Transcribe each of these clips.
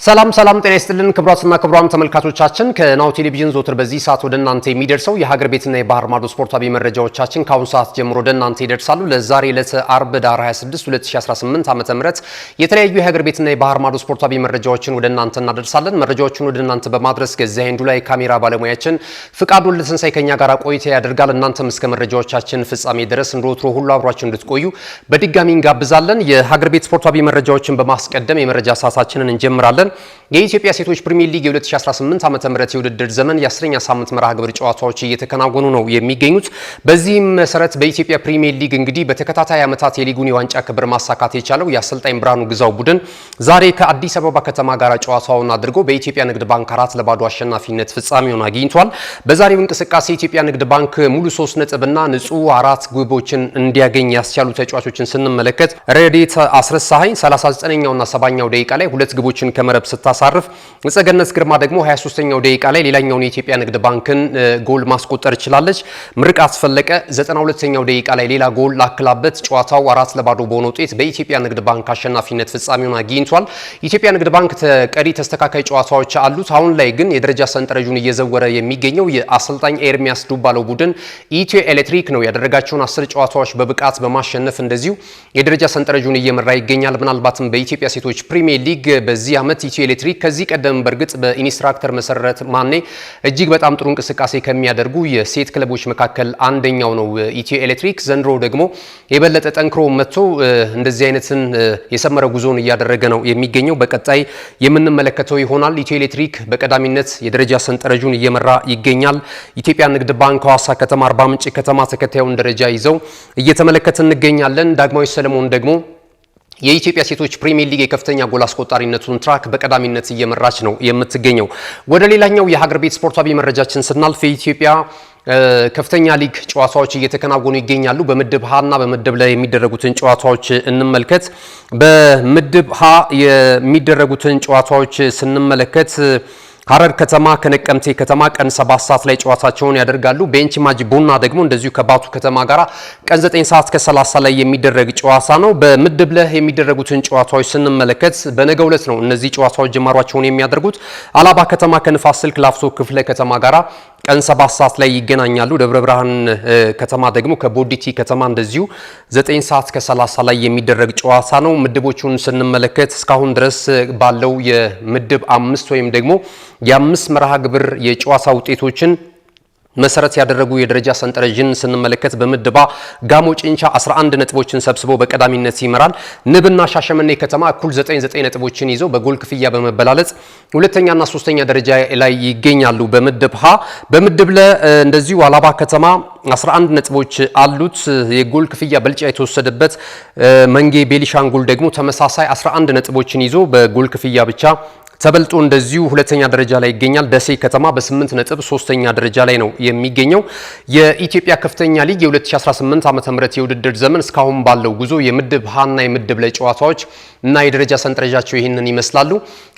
ሰላም ጤና ይስጥልን ክቡራትና ክቡራን ተመልካቾቻችን ከናሁ ቴሌቪዥን ዞትር በዚህ ሰዓት ወደ እናንተ የሚደርሰው የሀገር ቤትና የባህር ማዶ ስፖርታዊ መረጃዎቻችን ከአሁን ሰዓት ጀምሮ ወደ እናንተ ይደርሳሉ። ለዛሬ ለአርብ ዳር 26 2018 ዓ.ም የተለያዩ የሀገር ቤትና የባህር ማዶ ስፖርታዊ መረጃዎችን ወደ እናንተ እናደርሳለን። መረጃዎቹን ወደ እናንተ በማድረስ ገዛይ እንዱ ላይ ካሜራ ባለሙያችን ፍቃዱ ለተንሳይ ከኛ ጋር ቆይታ ያደርጋል። እናንተም እስከ መረጃዎቻችን ፍጻሜ ድረስ እንደወትሮ ሁሉ አብራችሁ እንድትቆዩ በድጋሚ እንጋብዛለን። የሀገር ቤት ስፖርታዊ መረጃዎችን በማስቀደም የመረጃ ሰዓታችንን እንጀምራለን። የኢትዮጵያ ሴቶች ፕሪሚየር ሊግ የ2018 ዓመተ ምህረት የውድድር ዘመን የ10ኛ ሳምንት መርሃ ግብር ጨዋታዎች እየተከናወኑ ነው የሚገኙት። በዚህም መሰረት በኢትዮጵያ ፕሪሚየር ሊግ እንግዲህ በተከታታይ ዓመታት የሊጉን የዋንጫ ክብር ማሳካት የቻለው የአሰልጣኝ ብርሃኑ ግዛው ቡድን ዛሬ ከአዲስ አበባ ከተማ ጋር ጨዋታውን አድርጎ በኢትዮጵያ ንግድ ባንክ 4-0 አሸናፊነት ፍጻሜውን አግኝቷል። በዛሬው እንቅስቃሴ ኢትዮጵያ ንግድ ባንክ ሙሉ 3 ነጥብና ንጹህ 4 ግቦችን እንዲያገኝ ያስቻሉ ተጫዋቾችን ስንመለከት ረዲት አስረሳኸኝ 39ኛውና 70ኛው ደቂቃ ላይ 2 ግቦችን ከመረብ ስታሳርፍ ጸገነት ግርማ ደግሞ 23ኛው ደቂቃ ላይ ሌላኛውን የኢትዮጵያ ንግድ ባንክን ጎል ማስቆጠር ችላለች። ምርቃት ፈለቀ 92ኛው ደቂቃ ላይ ሌላ ጎል ላክላበት ጨዋታው 4-0 በሆነ ውጤት በኢትዮጵያ ንግድ ባንክ አሸናፊነት ፍጻሜውን አግኝቷል። ኢትዮጵያ ንግድ ባንክ ቀሪ ተስተካካይ ጨዋታዎች አሉት። አሁን ላይ ግን የደረጃ ሰንጠረዡን እየዘወረ የሚገኘው የአሰልጣኝ ኤርሚያስ ዱባለው ቡድን ኢትዮ ኤሌክትሪክ ነው። ያደረጋቸውን 10 ጨዋታዎች በብቃት በማሸነፍ እንደዚሁ የደረጃ ሰንጠረዡን እየመራ ይገኛል። ምናልባትም በኢትዮጵያ ሴቶች ፕሪሚየር ሊግ በዚህ ዓመት ኢትዮ ኤሌክትሪክ ከዚህ ቀደም በርግጥ በኢንስትራክተር መሰረት ማኔ እጅግ በጣም ጥሩ እንቅስቃሴ ከሚያደርጉ የሴት ክለቦች መካከል አንደኛው ነው ኢትዮ ኤሌክትሪክ። ዘንድሮ ደግሞ የበለጠ ጠንክሮ መጥቶ እንደዚህ አይነትን የሰመረ ጉዞን እያደረገ ነው የሚገኘው። በቀጣይ የምንመለከተው ይሆናል። ኢትዮ ኤሌክትሪክ በቀዳሚነት የደረጃ ሰንጠረዡን እየመራ ይገኛል። ኢትዮጵያ ንግድ ባንክ፣ ሐዋሳ ከተማ፣ አርባ ምንጭ ከተማ ተከታዩን ደረጃ ይዘው እየተመለከትን እንገኛለን። ዳግማዊ ሰለሞን ደግሞ የኢትዮጵያ ሴቶች ፕሪሚየር ሊግ የከፍተኛ ጎል አስቆጣሪነቱን ትራክ በቀዳሚነት እየመራች ነው የምትገኘው። ወደ ሌላኛው የሀገር ቤት ስፖርታዊ መረጃችን ስናልፍ የኢትዮጵያ ከፍተኛ ሊግ ጨዋታዎች እየተከናወኑ ይገኛሉ። በምድብ ሀ እና በምድብ ለ የሚደረጉትን ጨዋታዎች እንመልከት። በምድብ ሀ የሚደረጉትን ጨዋታዎች ስንመለከት ሐረር ከተማ ከነቀምቴ ከተማ ቀን 7 ሰዓት ላይ ጨዋታቸውን ያደርጋሉ። ቤንች ማጂ ቡና ደግሞ እንደዚሁ ከባቱ ከተማ ጋራ ቀን 9 ሰዓት ከ30 ላይ የሚደረግ ጨዋታ ነው። በምድብ ለ የሚደረጉትን ጨዋታዎች ስንመለከት በነገው ዕለት ነው እነዚህ ጨዋታዎች ጅማሯቸውን የሚያደርጉት። አላባ ከተማ ከንፋስ ስልክ ላፍቶ ክፍለ ከተማ ጋራ ቀን 7 ሰዓት ላይ ይገናኛሉ። ደብረ ብርሃን ከተማ ደግሞ ከቦዲቲ ከተማ እንደዚሁ 9 ሰዓት ከ30 ላይ የሚደረግ ጨዋታ ነው። ምድቦቹን ስንመለከት እስካሁን ድረስ ባለው የምድብ 5 ወይም ደግሞ የ5 መርሃ ግብር የጨዋታ ውጤቶችን መሰረት ያደረጉ የደረጃ ሰንጠረዥን ስንመለከት በምድባ ጋሞ ጭንቻ 11 ነጥቦችን ሰብስቦ በቀዳሚነት ይመራል። ንብና ሻሸመኔ ከተማ እኩል 9 ነጥቦችን ይዘው በጎል ክፍያ በመበላለጥ ሁለተኛና ሶስተኛ ደረጃ ላይ ይገኛሉ። በምድብ ሀ በምድብ ለ እንደዚሁ አላባ ከተማ 11 ነጥቦች አሉት። የጎል ክፍያ ብልጫ የተወሰደበት መንጌ ቤሊሻንጉል ደግሞ ተመሳሳይ 11 ነጥቦችን ይዞ በጎል ክፍያ ብቻ ተበልጦ እንደዚሁ ሁለተኛ ደረጃ ላይ ይገኛል። ደሴ ከተማ በ8 ነጥብ ሶስተኛ ደረጃ ላይ ነው የሚገኘው። የኢትዮጵያ ከፍተኛ ሊግ የ2018 ዓመተ ምህረት የውድድር ዘመን እስካሁን ባለው ጉዞ የምድብ ሀና የምድብ ላይ ጨዋታዎች እና የደረጃ ሰንጠረዣቸው ይህንን ይመስላሉ።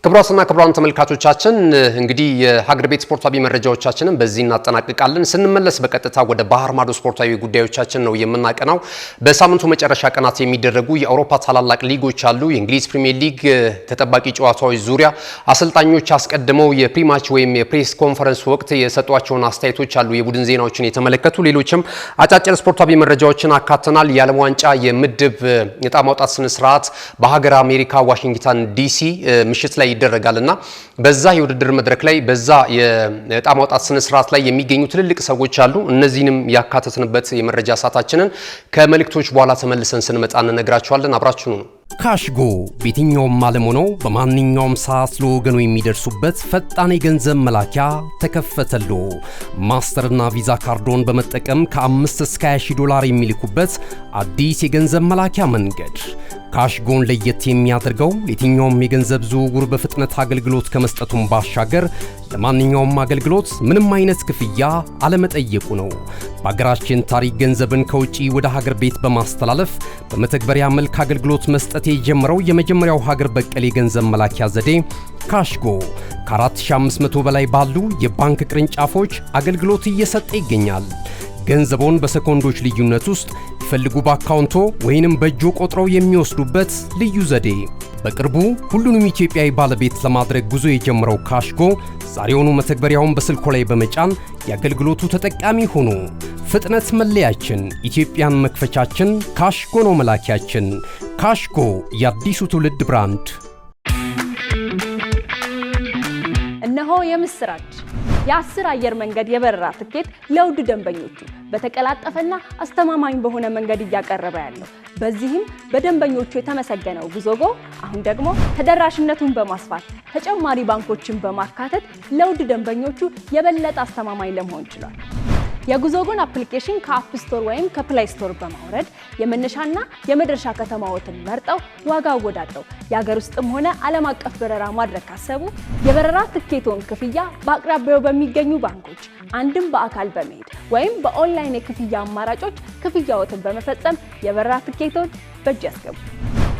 ክቡራትና ክቡራን ተመልካቾቻችን እንግዲህ የሀገር ቤት ስፖርታዊ መረጃዎቻችንን በዚህ እናጠናቅቃለን። ስንመለስ በቀጥታ ወደ ባህር ማዶ ስፖርታዊ ጉዳዮቻችን ነው የምናቀናው። በሳምንቱ መጨረሻ ቀናት የሚደረጉ የአውሮፓ ታላላቅ ሊጎች አሉ። የእንግሊዝ ፕሪሚየር ሊግ ተጠባቂ ጨዋታዎች ዙሪያ አሰልጣኞች አስቀድመው የፕሪማች ወይም የፕሬስ ኮንፈረንስ ወቅት የሰጧቸውን አስተያየቶች አሉ። የቡድን ዜናዎችን የተመለከቱ ሌሎችም አጫጭር ስፖርታዊ መረጃዎችን አካተናል። የዓለም ዋንጫ የምድብ ዕጣ ማውጣት ስነ ስርዓት በሀገር አሜሪካ ዋሽንግተን ዲሲ ምሽት ላይ ይደረጋልና በዛ የውድድር መድረክ ላይ በዛ የዕጣ ማውጣት ስነ ስርዓት ላይ የሚገኙ ትልልቅ ሰዎች አሉ። እነዚህንም ያካተትንበት የመረጃ ሰዓታችንን ከመልእክቶች በኋላ ተመልሰን ስንመጣ እንነግራችኋለን። አብራችሁ ነው። ካሽጎ በየትኛውም ዓለም ሆነው በማንኛውም ሰዓት ለወገኑ የሚደርሱበት ፈጣን የገንዘብ መላኪያ ተከፈተሎ። ማስተርና ቪዛ ካርዶን በመጠቀም ከ5 እስከ 20 ዶላር የሚልኩበት አዲስ የገንዘብ መላኪያ መንገድ። ካሽጎን ለየት የሚያደርገው የትኛውም የገንዘብ ዝውውር በፍጥነት አገልግሎት ከመስጠቱም ባሻገር ለማንኛውም አገልግሎት ምንም አይነት ክፍያ አለመጠየቁ ነው። በሀገራችን ታሪክ ገንዘብን ከውጪ ወደ ሀገር ቤት በማስተላለፍ በመተግበሪያ መልክ አገልግሎት መስጠት የጀመረው የመጀመሪያው ሀገር በቀል የገንዘብ መላኪያ ዘዴ ካሽጎ ከ4500 በላይ ባሉ የባንክ ቅርንጫፎች አገልግሎት እየሰጠ ይገኛል። ገንዘቦን በሰኮንዶች ልዩነት ውስጥ ይፈልጉ በአካውንቶ ወይንም በእጆ ቆጥረው የሚወስዱበት ልዩ ዘዴ። በቅርቡ ሁሉንም ኢትዮጵያዊ ባለቤት ለማድረግ ጉዞ የጀመረው ካሽጎ ዛሬውኑ መተግበሪያውን በስልኮ ላይ በመጫን የአገልግሎቱ ተጠቃሚ ሆኑ። ፍጥነት መለያችን፣ ኢትዮጵያን መክፈቻችን፣ ካሽጎ ነው መላኪያችን። ካሽጎ የአዲሱ ትውልድ ብራንድ። እነሆ የምስራች! የ10 አየር መንገድ የበረራ ትኬት ለውድ ደንበኞቹ በተቀላጠፈና አስተማማኝ በሆነ መንገድ እያቀረበ ያለው። በዚህም በደንበኞቹ የተመሰገነው ጉዞጎ አሁን ደግሞ ተደራሽነቱን በማስፋት ተጨማሪ ባንኮችን በማካተት ለውድ ደንበኞቹ የበለጠ አስተማማኝ ለመሆን ችሏል። የጉዞጎን አፕሊኬሽን ከአፕ ስቶር ወይም ከፕላይ ስቶር በማውረድ የመነሻና የመድረሻ ከተማዎትን መርጠው ዋጋ አወዳድረው የሀገር ውስጥም ሆነ ዓለም አቀፍ በረራ ማድረግ ካሰቡ የበረራ ትኬቶን ክፍያ በአቅራቢያው በሚገኙ ባንኮች አንድም በአካል በመሄድ ወይም በኦንላይን የክፍያ አማራጮች ክፍያዎትን በመፈጸም የበረራ ትኬቶን በእጅ ያስገቡ።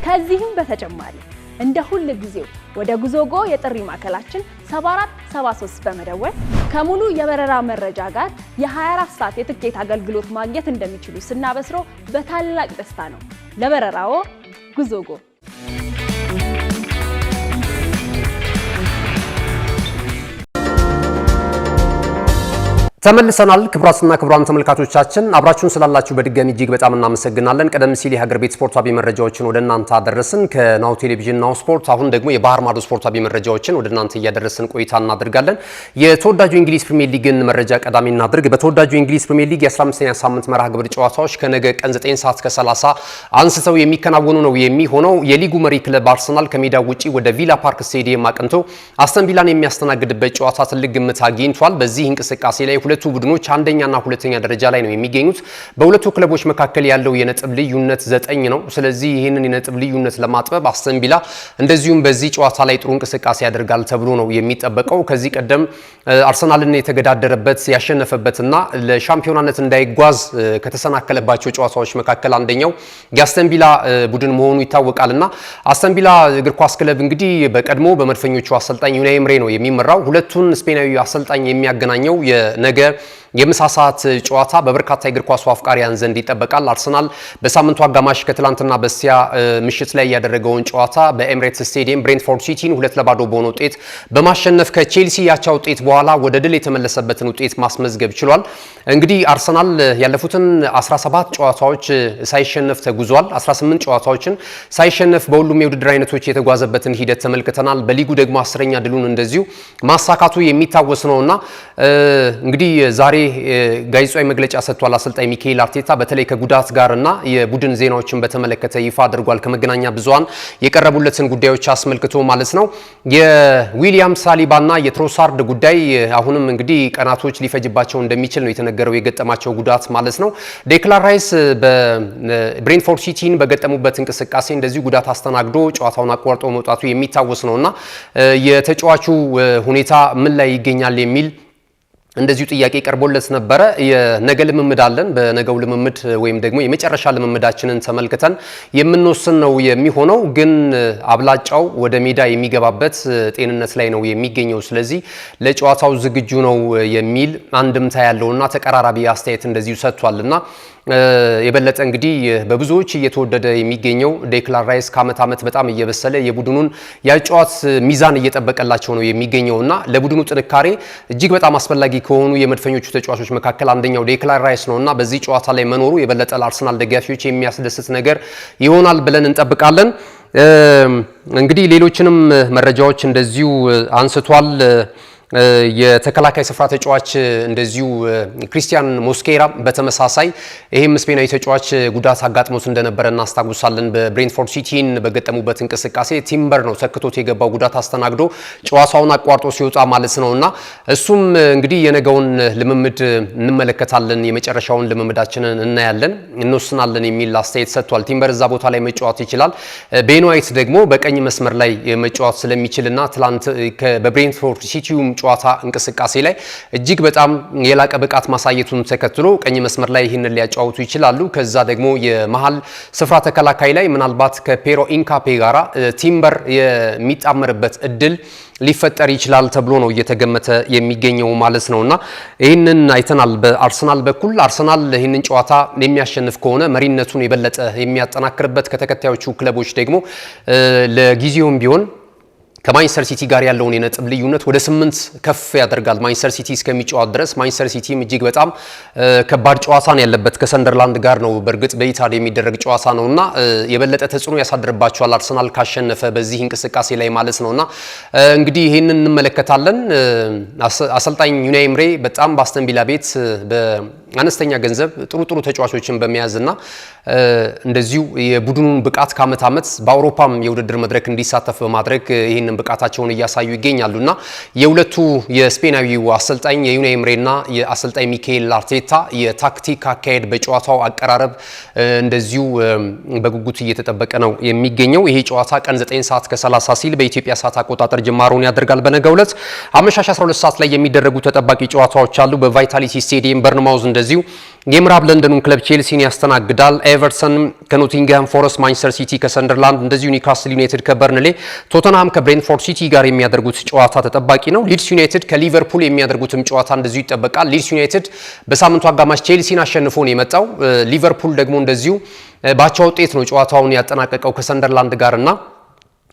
ከዚህም በተጨማሪ እንደ ሁል ጊዜው ወደ ጉዞጎ የጥሪ ማዕከላችን 7473 በመደወል ከሙሉ የበረራ መረጃ ጋር የ24 ሰዓት የትኬት አገልግሎት ማግኘት እንደሚችሉ ስናበስሮ በታላቅ ደስታ ነው። ለበረራዎ ጉዞጎ። ተመልሰናል። ክቡራትና ክቡራን ተመልካቾቻችን አብራችሁን ስላላችሁ በድጋሚ እጅግ በጣም እናመሰግናለን። ቀደም ሲል የሀገር ቤት ስፖርታዊ መረጃዎችን ወደ እናንተ አደረስን ከናሁ ቴሌቪዥን ናሁ ስፖርት። አሁን ደግሞ የባህር ማዶ ስፖርታዊ መረጃዎችን ወደ እናንተ እያደረስን ቆይታ እናደርጋለን። የተወዳጁ የእንግሊዝ ፕሪሚየር ሊግን መረጃ ቀዳሚ እናድርግ። በተወዳጁ የእንግሊዝ ፕሪሚየር ሊግ የ15ኛ ሳምንት መርሃ ግብር ጨዋታዎች ከነገ ቀን 9 ሰዓት ከ30 አንስተው የሚከናወኑ ነው የሚሆነው። የሊጉ መሪ ክለብ አርሰናል ከሜዳው ውጪ ወደ ቪላ ፓርክ ስቴዲየም አቅንቶ አስተን ቪላን የሚያስተናግድበት ጨዋታ ትልቅ ግምት አግኝቷል። በዚህ እንቅስቃሴ ላይ ሁለቱ ቡድኖች አንደኛና ሁለተኛ ደረጃ ላይ ነው የሚገኙት። በሁለቱ ክለቦች መካከል ያለው የነጥብ ልዩነት 9 ነው። ስለዚህ ይህንን የነጥብ ልዩነት ለማጥበብ አስተን ቪላ እንደዚሁም በዚህ ጨዋታ ላይ ጥሩ እንቅስቃሴ ያደርጋል ተብሎ ነው የሚጠበቀው። ከዚህ ቀደም አርሰናልን የተገዳደረበት ያሸነፈበትና ለሻምፒዮናነት እንዳይጓዝ ከተሰናከለባቸው ጨዋታዎች መካከል አንደኛው የአስተን ቪላ ቡድን መሆኑ ይታወቃልና አስተን ቪላ እግር ኳስ ክለብ እንግዲህ በቀድሞ በመድፈኞቹ አሰልጣኝ ዩናይ ኤምሬ ነው የሚመራው። ሁለቱን ስፔናዊ አሰልጣኝ የሚያገናኘው የነገ የምሳ ሰዓት ጨዋታ በበርካታ የእግር ኳስ አፍቃሪያን ዘንድ ይጠበቃል። አርሰናል በሳምንቱ አጋማሽ ከትላንትና በስቲያ ምሽት ላይ ያደረገውን ጨዋታ በኤምሬትስ ስቴዲየም ብሬንትፎርድ ሲቲን 2-2 በሆነ ውጤት በማሸነፍ ከቼልሲ ያቻ ውጤት በኋላ ወደ ድል የተመለሰበትን ውጤት ማስመዝገብ ችሏል። እንግዲህ አርሰናል ያለፉትን 17 ጨዋታዎች ሳይሸነፍ ተጉዟል። 18 ጨዋታዎችን ሳይሸነፍ በሁሉም የውድድር አይነቶች የተጓዘበትን ሂደት ተመልክተናል። በሊጉ ደግሞ 10ኛ ድሉን እንደዚሁ ማሳካቱ የሚታወስ ነውና እንግዲህ ዛሬ ጋዜጣዊ መግለጫ ሰጥቷል አሰልጣኝ ሚካኤል አርቴታ። በተለይ ከጉዳት ጋርና የቡድን ዜናዎችን በተመለከተ ይፋ አድርጓል። ከመገናኛ ብዙሃን የቀረቡለትን ጉዳዮች አስመልክቶ ማለት ነው። የዊሊያም ሳሊባና የትሮሳርድ ጉዳይ አሁንም እንግዲህ ቀናቶች ሊፈጅባቸው እንደሚችል ነው የተነገረው፣ የገጠማቸው ጉዳት ማለት ነው። ዴክላን ራይስ በብሬንትፎርድ ሲቲን በገጠሙበት እንቅስቃሴ እንደዚሁ ጉዳት አስተናግዶ ጨዋታውን አቋርጦ መውጣቱ የሚታወስ ነውና የተጫዋቹ ሁኔታ ምን ላይ ይገኛል የሚል እንደዚሁ ጥያቄ ቀርቦለት ነበረ። የነገ ልምምድ አለን። በነገው ልምምድ ወይም ደግሞ የመጨረሻ ልምምዳችንን ተመልክተን የምንወስን ነው የሚሆነው። ግን አብላጫው ወደ ሜዳ የሚገባበት ጤንነት ላይ ነው የሚገኘው። ስለዚህ ለጨዋታው ዝግጁ ነው የሚል አንድምታ ያለውና ተቀራራቢ አስተያየት እንደዚሁ ሰጥቷልና የበለጠ እንግዲህ በብዙዎች እየተወደደ የሚገኘው ዴክላን ራይስ ከዓመት ዓመት በጣም እየበሰለ የቡድኑን ያጫዋት ሚዛን እየጠበቀላቸው ነው የሚገኘውና ለቡድኑ ጥንካሬ እጅግ በጣም አስፈላጊ ከሆኑ የመድፈኞቹ ተጫዋቾች መካከል አንደኛው ዴክላን ራይስ ነውና በዚህ ጨዋታ ላይ መኖሩ የበለጠ ለአርሰናል ደጋፊዎች የሚያስደስት ነገር ይሆናል ብለን እንጠብቃለን። እንግዲህ ሌሎችንም መረጃዎች እንደዚሁ አንስቷል። የተከላካይ ስፍራ ተጫዋች እንደዚሁ ክሪስቲያን ሞስኬራ በተመሳሳይ ይህም ስፔናዊ ተጫዋች ጉዳት አጋጥሞት እንደነበረ እናስታውሳለን። በብሬንትፎርድ ሲቲን በገጠሙበት እንቅስቃሴ ቲምበር ነው ተክቶት የገባው ጉዳት አስተናግዶ ጨዋታውን አቋርጦ ሲወጣ ማለት ነውና እሱም እንግዲህ የነገውን ልምምድ እንመለከታለን፣ የመጨረሻውን ልምምዳችንን እናያለን፣ እንወስናለን የሚል አስተያየት ሰጥቷል። ቲምበር እዛ ቦታ ላይ መጫወት ይችላል። ቤን ዋይት ደግሞ በቀኝ መስመር ላይ መጫወት ስለሚችልና ትላንት በብሬንትፎርድ ሲቲውም ጨዋታ እንቅስቃሴ ላይ እጅግ በጣም የላቀ ብቃት ማሳየቱን ተከትሎ ቀኝ መስመር ላይ ይህንን ሊያጫውቱ ይችላሉ። ከዛ ደግሞ የመሃል ስፍራ ተከላካይ ላይ ምናልባት ከፔሮ ኢንካፔ ጋራ ቲምበር የሚጣመርበት እድል ሊፈጠር ይችላል ተብሎ ነው እየተገመተ የሚገኘው ማለት ነውና ይህንን አይተናል። በአርሰናል በኩል አርሰናል ይህንን ጨዋታ የሚያሸንፍ ከሆነ መሪነቱን የበለጠ የሚያጠናክርበት ከተከታዮቹ ክለቦች ደግሞ ለጊዜውም ቢሆን ከማንቸስተር ሲቲ ጋር ያለውን የነጥብ ልዩነት ወደ 8 ከፍ ያደርጋል። ማንቸስተር ሲቲ እስከሚጫወት ድረስ ማንቸስተር ሲቲም እጅግ በጣም ከባድ ጨዋታ ነው ያለበት ከሰንደርላንድ ጋር ነው። በእርግጥ በኢታድ የሚደረግ ጨዋታ ነውና የበለጠ ተጽዕኖ ያሳድርባቸዋል አርሰናል ካሸነፈ በዚህ እንቅስቃሴ ላይ ማለት ነውና እንግዲህ ይሄንን እንመለከታለን። አሰልጣኝ ዩናይ ኤምሬ በጣም በአስተን ቪላ ቤት በአነስተኛ ገንዘብ ጥሩ ተጫዋቾችን በመያዝና እንደዚሁ የቡድኑን ብቃት ከዓመት ዓመት በአውሮፓም የውድድር መድረክ እንዲሳተፍ በማድረግ ይህንን ብቃታቸውን እያሳዩ ይገኛሉና የሁለቱ የስፔናዊው አሰልጣኝ የዩናይ ኤምሬና የአሰልጣኝ ሚካኤል አርቴታ የታክቲክ አካሄድ በጨዋታው አቀራረብ እንደዚሁ በጉጉት እየተጠበቀ ነው የሚገኘው። ይሄ ጨዋታ ቀን 9 ሰዓት ከ30 ሲል በኢትዮጵያ ሰዓት አቆጣጠር ጅማሮውን ያደርጋል። በነገው ዕለት አመሻሽ 12 ሰዓት ላይ የሚደረጉ ተጠባቂ ጨዋታዎች አሉ። በቫይታሊቲ ስቴዲየም በርንማውዝ እንደዚሁ የምዕራብ ለንደኑን ክለብ ቼልሲን ያስተናግዳል። ኤቨርተን ከኖቲንግሃም ፎረስት፣ ማንቸስተር ሲቲ ከሰንደርላንድ፣ እንደዚሁ ኒውካስል ዩናይትድ ከበርንሌ፣ ቶተንሃም ከብሬንትፎርድ ሲቲ ጋር የሚያደርጉት ጨዋታ ተጠባቂ ነው። ሊድስ ዩናይትድ ከሊቨርፑል የሚያደርጉትም ጨዋታ እንደዚሁ ይጠበቃል። ሊድስ ዩናይትድ በሳምንቱ አጋማሽ ቼልሲን አሸንፎ ነው የመጣው። ሊቨርፑል ደግሞ እንደዚሁ ባቻ ውጤት ነው ጨዋታውን ያጠናቀቀው ከሰንደርላንድ ጋርና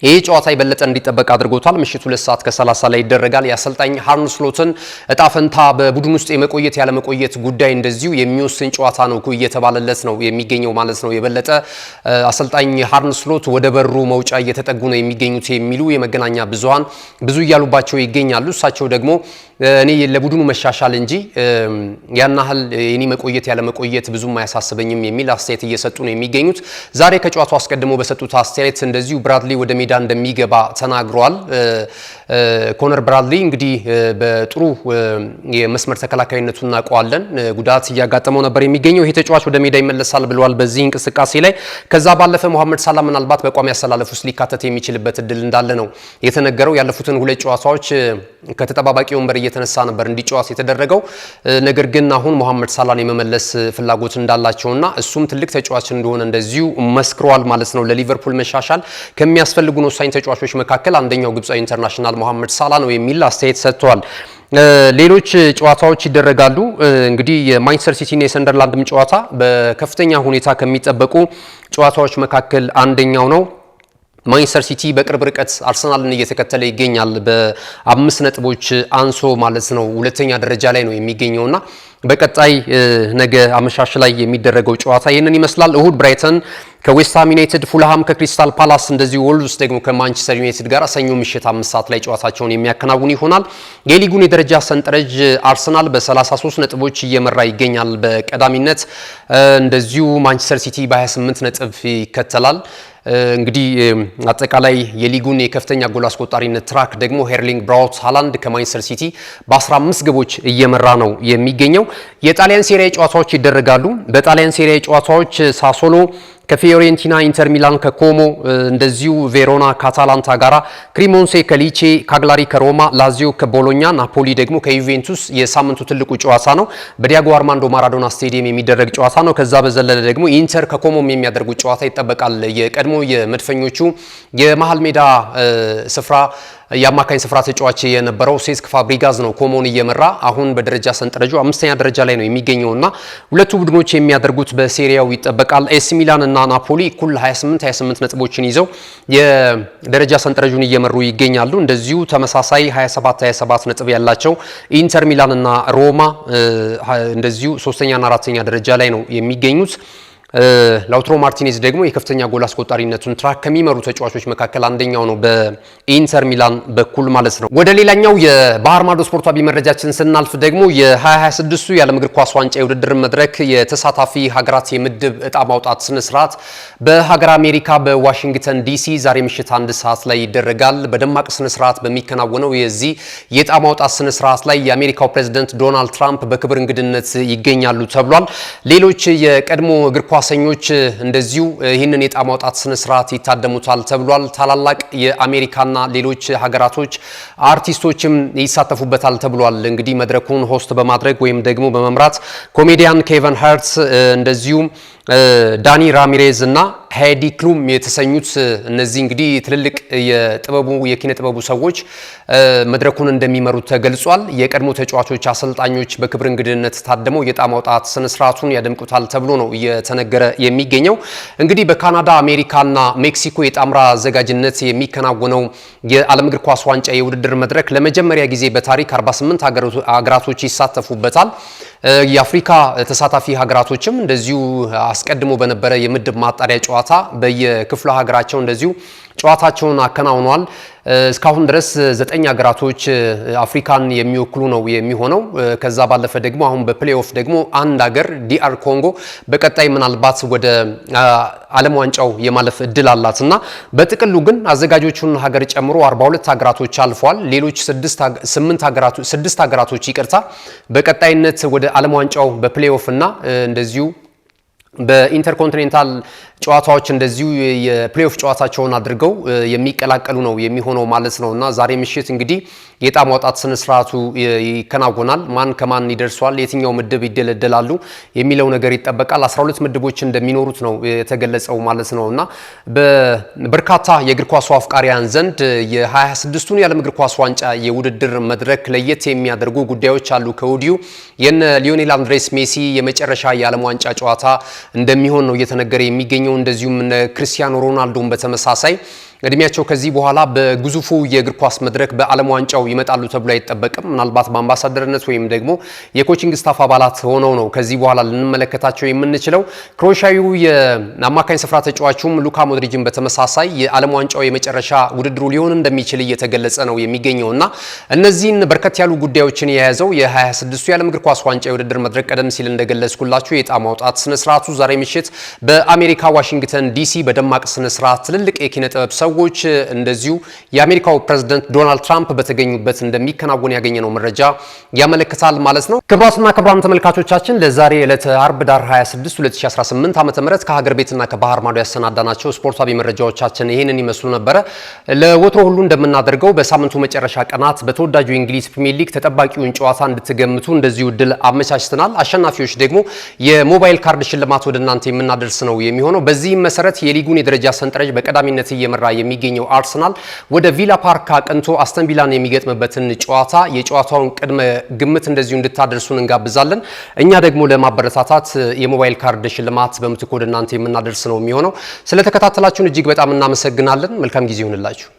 ይህ ጨዋታ የበለጠ እንዲጠበቅ አድርጎታል። ምሽቱ 2 ሰዓት ከ30 ላይ ይደረጋል። የአሰልጣኝ አርነ ስሎትን እጣ ፈንታ በቡድን ውስጥ የመቆየት ያለ መቆየት ጉዳይ እንደዚሁ የሚወስን ጨዋታ ነው እየተባለለት ነው የሚገኘው ማለት ነው። የበለጠ አሰልጣኝ አርነ ስሎት ወደ በሩ መውጫ እየተጠጉ ነው የሚገኙት የሚሉ የመገናኛ ብዙሃን ብዙ እያሉባቸው ይገኛሉ። እሳቸው ደግሞ እኔ ለቡድኑ መሻሻል እንጂ ያን ያህል የኔ መቆየት ያለ መቆየት ብዙም አያሳስበኝም የሚል አስተያየት እየሰጡ ነው የሚገኙት። ዛሬ ከጨዋታው አስቀድሞ በሰጡት አስተያየት እንደዚሁ ብራድሊ ወደ ሜዳ እንደሚገባ ተናግሯል። ኮነር ብራድሊ እንግዲህ በጥሩ የመስመር ተከላካይነቱ እናውቀዋለን። ጉዳት እያጋጠመው ነበር የሚገኘው። ይሄ ተጫዋች ወደ ሜዳ ይመለሳል ብለዋል በዚህ እንቅስቃሴ ላይ። ከዛ ባለፈ መሐመድ ሳላ ምናልባት በቋሚ አሰላለፍ ውስጥ ሊካተት የሚችልበት እድል እንዳለ ነው የተነገረው። ያለፉትን 2 ጨዋታዎች ከተጠባባቂ ወንበር እየተነሳ ነበር እንዲጫወት የተደረገው። ነገር ግን አሁን መሐመድ ሳላን የመመለስ ፍላጎት እንዳላቸውና እሱም ትልቅ ተጫዋች እንደሆነ እንደዚሁ መስክረዋል ማለት ነው። ለሊቨርፑል መሻሻል ከሚያስፈልጉ ወሳኝ ተጫዋቾች መካከል አንደኛው ግብጻዊ ኢንተርናሽናል መሐመድ ሳላ ነው የሚል አስተያየት ሰጥተዋል። ሌሎች ጨዋታዎች ይደረጋሉ። እንግዲህ የማንቸስተር ሲቲ እና የሰንደርላንድም ጨዋታ በከፍተኛ ሁኔታ ከሚጠበቁ ጨዋታዎች መካከል አንደኛው ነው። ማንቸስተር ሲቲ በቅርብ ርቀት አርሰናልን እየተከተለ ይገኛል። በ5 ነጥቦች አንሶ ማለት ነው ሁለተኛ ደረጃ ላይ ነው የሚገኘውና በቀጣይ ነገ አመሻሽ ላይ የሚደረገው ጨዋታ ይህንን ይመስላል። እሁድ ብራይተን ከዌስትሃም ዩናይትድ፣ ፉልሃም ከክሪስታል ፓላስ እንደዚሁ ወልቭስ ደግሞ ከማንቸስተር ዩናይትድ ጋር ሰኞ ምሽት 5 ሰዓት ላይ ጨዋታቸውን የሚያከናውኑ ይሆናል። የሊጉን የደረጃ ሰንጠረዥ አርሰናል በ33 ነጥቦች እየመራ ይገኛል በቀዳሚነት። እንደዚሁ ማንቸስተር ሲቲ በ28 ነጥብ ይከተላል። እንግዲህ አጠቃላይ የሊጉን የከፍተኛ ጎል አስቆጣሪነት ትራክ ደግሞ ሄርሊንግ ብራውት ሃላንድ ከማንቸስተር ሲቲ በ15 ግቦች እየመራ ነው የሚገኘው። የጣሊያን ሴሪያ ጨዋታዎች ይደረጋሉ። በጣሊያን ሴሪያ ጨዋታዎች ሳሶሎ ከፊዮሬንቲና፣ ኢንተር ሚላን ከኮሞ፣ እንደዚሁ ቬሮና ከአታላንታ ጋራ፣ ክሪሞንሴ ከሊቼ፣ ካግላሪ ከሮማ፣ ላዚዮ ከቦሎኛ፣ ናፖሊ ደግሞ ከዩቬንቱስ የሳምንቱ ትልቁ ጨዋታ ነው። በዲያጎ አርማንዶ ማራዶና ስቴዲየም የሚደረግ ጨዋታ ነው። ከዛ በዘለለ ደግሞ ኢንተር ከኮሞም የሚያደርጉት ጨዋታ ይጠበቃል። የቀድሞ የመድፈኞቹ የመሃል ሜዳ ስፍራ የአማካኝ ስፍራ ተጫዋች የነበረው ሴስክ ፋብሪጋዝ ነው ኮሞን እየመራ አሁን በደረጃ ሰንጠረዡ 5ኛ ደረጃ ላይ ነው የሚገኘውና ሁለቱ ቡድኖች የሚያደርጉት በሴሪያው ይጠበቃል። ኤሲ ሚላን እና ናፖሊ እኩል 28 ነጥቦችን ይዘው የደረጃ ሰንጠረዡን እየመሩ ይገኛሉ። እንደዚሁ ተመሳሳይ 27 ነጥብ ያላቸው ኢንተር ሚላን እና ሮማ እንደዚሁ 3ኛና 4ኛ ደረጃ ላይ ነው የሚገኙት። ላውትሮ ማርቲኔዝ ደግሞ የከፍተኛ ጎል አስቆጣሪነቱን ትራክ ከሚመሩ ተጫዋቾች መካከል አንደኛው ነው በኢንተር ሚላን በኩል ማለት ነው። ወደ ሌላኛው የባህር ማዶ ስፖርታዊ መረጃችን ስናልፍ ደግሞ የ2026ቱ የዓለም እግር ኳስ ዋንጫ የውድድር መድረክ የተሳታፊ ሀገራት የምድብ እጣ ማውጣት ስነ ስርዓት በሀገር አሜሪካ በዋሽንግተን ዲሲ ዛሬ ምሽት 1 ሰዓት ላይ ይደረጋል። በደማቅ ስነ ስርዓት በሚከናወነው የዚህ የእጣ ማውጣት ስነ ስርዓት ላይ የአሜሪካው ፕሬዝዳንት ዶናልድ ትራምፕ በክብር እንግድነት ይገኛሉ ተብሏል። ሌሎች የቀድሞ እግር ኳስ ኳሰኞች እንደዚሁ ይህንን የዕጣ ማውጣት ስነ ስርዓት ይታደሙታል ተብሏል። ታላላቅ የአሜሪካና ሌሎች ሀገራቶች አርቲስቶችም ይሳተፉበታል ተብሏል። እንግዲህ መድረኩን ሆስት በማድረግ ወይም ደግሞ በመምራት ኮሜዲያን ኬቨን ሃርትስ እንደዚሁ ዳኒ ራሚሬዝ እና ሄዲ ክሉም የተሰኙት እነዚህ እንግዲህ ትልልቅ የኪነ ጥበቡ ሰዎች መድረኩን እንደሚመሩት ተገልጿል። የቀድሞ ተጫዋቾች፣ አሰልጣኞች በክብር እንግድነት ታደመው የዕጣ ማውጣት ስነ ስርዓቱን ያደምቁታል ተብሎ ነው እየተነገረ የሚገኘው። እንግዲህ በካናዳ አሜሪካና ሜክሲኮ የጣምራ አዘጋጅነት የሚከናወነው የዓለም እግር ኳስ ዋንጫ የውድድር መድረክ ለመጀመሪያ ጊዜ በታሪክ 48 ሀገራቶች ይሳተፉበታል። የአፍሪካ ተሳታፊ ሀገራቶችም እንደዚሁ አስቀድሞ በነበረ የምድብ ማጣሪያ ጨዋታ በየክፍለ ሀገራቸው እንደዚሁ ጨዋታቸውን አከናውኗል። እስካሁን ድረስ 9 ሀገራቶች አፍሪካን የሚወክሉ ነው የሚሆነው። ከዛ ባለፈ ደግሞ አሁን በፕሌይኦፍ ደግሞ አንድ ሀገር ዲአር ኮንጎ በቀጣይ ምናልባት ወደ ዓለም ዋንጫው የማለፍ እድል አላትና በጥቅሉ ግን አዘጋጆቹን ሀገር ጨምሮ 42 ሀገራቶች አልፈዋል። ሌሎች 6 ሀገራቶች ይቅርታ በቀጣይነት ወደ ዓለም ዋንጫው በፕሌይኦፍ እና እንደዚሁ በኢንተርኮንቲኔንታል ጨዋታዎች እንደዚሁ የፕሌይኦፍ ጨዋታቸውን አድርገው የሚቀላቀሉ ነው የሚሆነው ማለት ነውና ዛሬ ምሽት እንግዲህ የዕጣ ማውጣት ስነ ስርዓቱ ይከናወናል። ማን ከማን ይደርሷል፣ የትኛው ምድብ ይደለደላሉ የሚለው ነገር ይጠበቃል። 12 ምድቦች እንደሚኖሩት ነው የተገለጸው ማለት ነውና በበርካታ የእግር ኳስ አፍቃሪያን ዘንድ የ26ቱን የዓለም እግር ኳስ ዋንጫ የውድድር መድረክ ለየት የሚያደርጉ ጉዳዮች አሉ። ከወዲሁ የነ ሊዮኔል አንድሬስ ሜሲ የመጨረሻ የዓለም ዋንጫ ጨዋታ እንደሚሆን ነው እየተነገረ የሚገኘው። እንደዚሁም ክርስቲያኖ ሮናልዶን በተመሳሳይ እድሜያቸው ከዚህ በኋላ በግዙፉ የእግር ኳስ መድረክ በዓለም ዋንጫው ይመጣሉ ተብሎ አይጠበቅም። ምናልባት በአምባሳደርነት ወይም ደግሞ የኮቺንግ ስታፍ አባላት ሆነው ነው ከዚህ በኋላ ልንመለከታቸው የምንችለው። ክሮኤሺያዊው የአማካኝ ስፍራ ተጫዋቹም ሉካ ሞድሪጅን በተመሳሳይ የዓለም ዋንጫው የመጨረሻ ውድድሩ ሊሆን እንደሚችል እየተገለጸ ነው የሚገኘውና እነዚህን በርከት ያሉ ጉዳዮችን የያዘው የ26ቱ የዓለም እግር ኳስ ዋንጫ የውድድር መድረክ ቀደም ሲል እንደገለጽኩላችሁ የዕጣ ማውጣት ስነ ስርዓቱ ዛሬ ምሽት በአሜሪካ ዋሽንግተን ዲሲ በደማቅ ስነ ስርዓት ትልልቅ የኪነ ጥበብ ሰዎች እንደዚሁ የአሜሪካው ፕሬዝዳንት ዶናልድ ትራምፕ በተገኙበት እንደሚከናወን ያገኘነው መረጃ ያመለክታል ማለት ነው። ክቡራትና ክቡራን ተመልካቾቻችን ለዛሬ ዕለተ አርብ ዳር 26 2018 ዓ.ም ከሀገር ቤትና ከባህር ማዶ ያሰናዳናቸው ስፖርታዊ መረጃዎቻችን ይሄንን ይመስሉ ነበረ። ለወትሮ ሁሉ እንደምናደርገው በሳምንቱ መጨረሻ ቀናት በተወዳጁ የእንግሊዝ ፕሪሚየር ሊግ ተጠባቂውን ጨዋታ እንድትገምቱ እንደዚሁ እድል አመቻችተናል። አሸናፊዎች ደግሞ የሞባይል ካርድ ሽልማት ወደ እናንተ የምናደርስ ነው የሚሆነው። በዚህም መሰረት የሊጉን የደረጃ ሰንጠረዥ በቀዳሚነት እየመራ የሚገኘው አርሰናል ወደ ቪላ ፓርክ አቅንቶ አስተን ቪላን የሚገጥምበትን ጨዋታ የጨዋታውን ቅድመ ግምት እንደዚሁ እንድታደርሱን እንጋብዛለን። እኛ ደግሞ ለማበረታታት የሞባይል ካርድ ሽልማት በምትኩ ወደ እናንተ የምናደርስ ነው የሚሆነው። ስለተከታተላችሁን እጅግ በጣም እናመሰግናለን። መልካም ጊዜ ይሁንላችሁ።